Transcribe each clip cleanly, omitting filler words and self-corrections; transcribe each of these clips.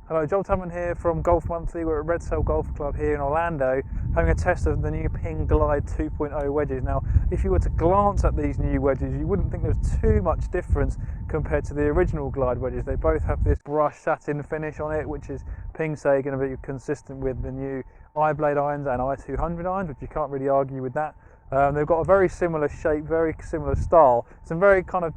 Hello, Joel Tadman here from Golf Monthly. We're at Red Sail Golf Club here in Orlando having a test of the new Ping Glide 2.0 wedges. Now, if you were to glance at these new wedges, you wouldn't think there's too much difference compared to the original Glide wedges. They both have this brushed satin finish on it, which is Ping say going to be consistent with the new iBlade irons and i200 irons, which you can't really argue with that. They've got a very similar shape, very similar style, some very kind of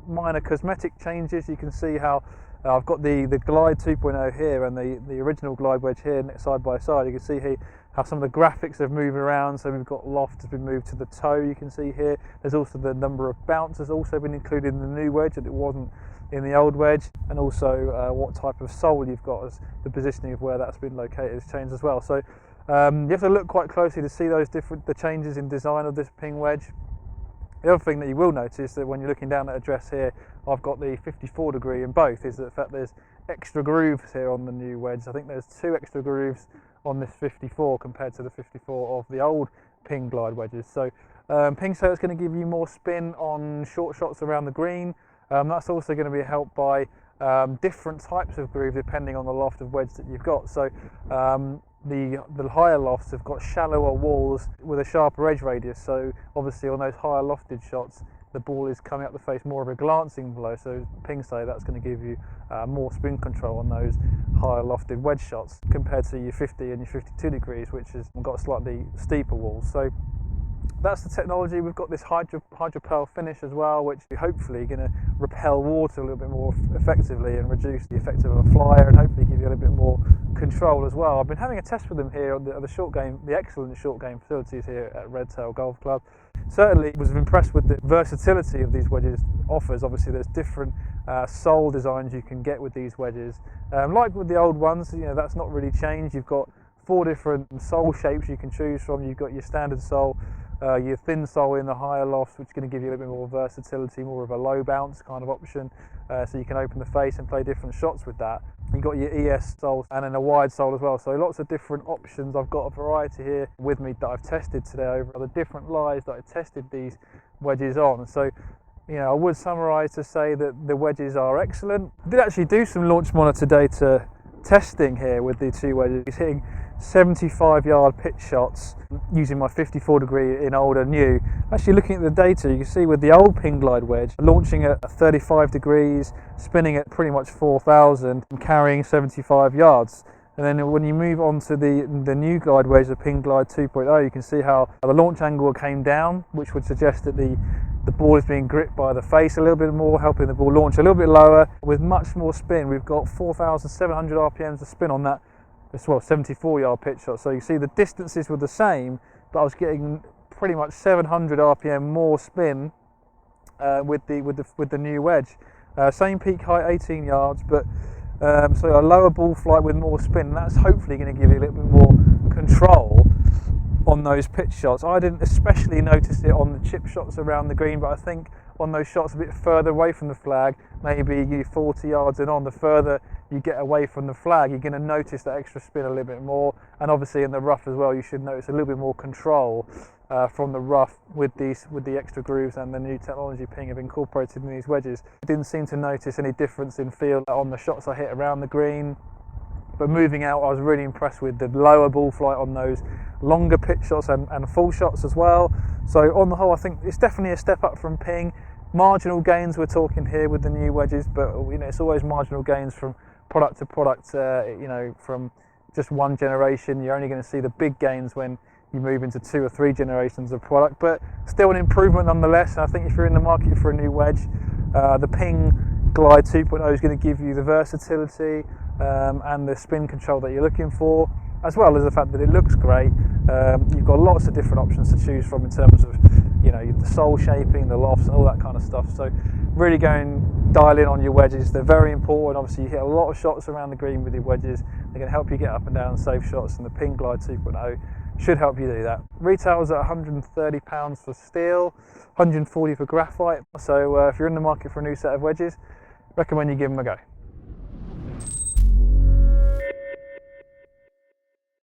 minor cosmetic changes. You can see how I've got the Glide 2.0 here and the original Glide wedge here side by side. You can see here how some of the graphics have moved around. So we've got loft has been moved to the toe, you can see here. There's also the number of bounce has also been included in the new wedge that it wasn't in the old wedge, and also what type of sole you've got as the positioning of where that's been located has changed as well. So you have to look quite closely to see those the changes in design of this Ping wedge. The other thing that you will notice that when you're looking down at address here, I've got the 54 degree in both, is the fact there's extra grooves here on the new wedge. I think there's 2 extra grooves on this 54 compared to the 54 of the old Ping Glide wedges. So Ping say it's going to give you more spin on short shots around the green. That's also going to be helped by different types of groove depending on the loft of wedge that you've got. So the higher lofts have got shallower walls with a sharper edge radius, so obviously on those higher lofted shots the ball is coming up the face more of a glancing blow, so Ping say that's going to give you more spin control on those higher lofted wedge shots compared to your 50 and your 52 degrees, which has got slightly steeper walls. So that's the technology. We've got this hydropel finish as well, which is hopefully going to repel water a little bit more effectively and reduce the effect of a flyer, and hopefully give you a little bit more control as well. I've been having a test with them here on the short game, the excellent short game facilities here at Red Sail Golf Club. Certainly was impressed with the versatility of these wedges offers. Obviously there's different sole designs you can get with these wedges. Like with the old ones, you know, that's not really changed. You've got 4 different sole shapes you can choose from. You've got your standard sole, your thin sole in the higher lofts, which is going to give you a little bit more versatility, more of a low bounce kind of option, so you can open the face and play different shots with that. You've got your ES sole and then a wide sole as well, so lots of different options. I've got a variety here with me that I've tested today over the different lies that I tested these wedges on. So you know, I would summarise to say that the wedges are excellent. I did actually do some launch monitor data testing here with the 2 wedges, hitting 75-yard pitch shots using my 54 degree in old and new. Actually looking at the data, you can see with the old Ping Glide wedge launching at 35 degrees, spinning at pretty much 4,000 and carrying 75 yards. And then when you move on to the new Glide wedge, the Ping Glide 2.0, you can see how the launch angle came down, which would suggest that the ball is being gripped by the face a little bit more, helping the ball launch a little bit lower with much more spin. We've got 4,700 RPMs of spin on that, as well, 74-yard pitch shot. So you see the distances were the same, but I was getting pretty much 700 RPM more spin with the new wedge. Same peak height, 18 yards, but so a lower ball flight with more spin. And that's hopefully going to give you a little bit more control on those pitch shots. I didn't especially notice it on the chip shots around the green, but I think on those shots a bit further away from the flag, maybe you 40 yards and on, the further you get away from the flag, you're going to notice that extra spin a little bit more. And obviously in the rough as well, you should notice a little bit more control from the rough with the extra grooves and the new technology Ping have incorporated in these wedges. I didn't seem to notice any difference in feel on the shots I hit around the green. But moving out, I was really impressed with the lower ball flight on those longer pitch shots and full shots as well. So on the whole, I think it's definitely a step up from Ping. Marginal gains we're talking here with the new wedges, but you know, it's always marginal gains from product to product. You know, from just one generation, you're only going to see the big gains when you move into 2 or 3 generations of product. But still an improvement nonetheless. And I think if you're in the market for a new wedge, the Ping Glide 2.0 is going to give you the versatility and the spin control that you're looking for, as well as the fact that it looks great. You've got lots of different options to choose from in terms of, you know, the sole shaping, the lofts and all that kind of stuff. So really go and dial in on your wedges. They're very important. Obviously you hit a lot of shots around the green with your wedges. They're going to help you get up and down safe shots, and the Ping Glide 2.0 should help you do that. Retails at £130 for steel, £140 for graphite. So if you're in the market for a new set of wedges, recommend you give them a go.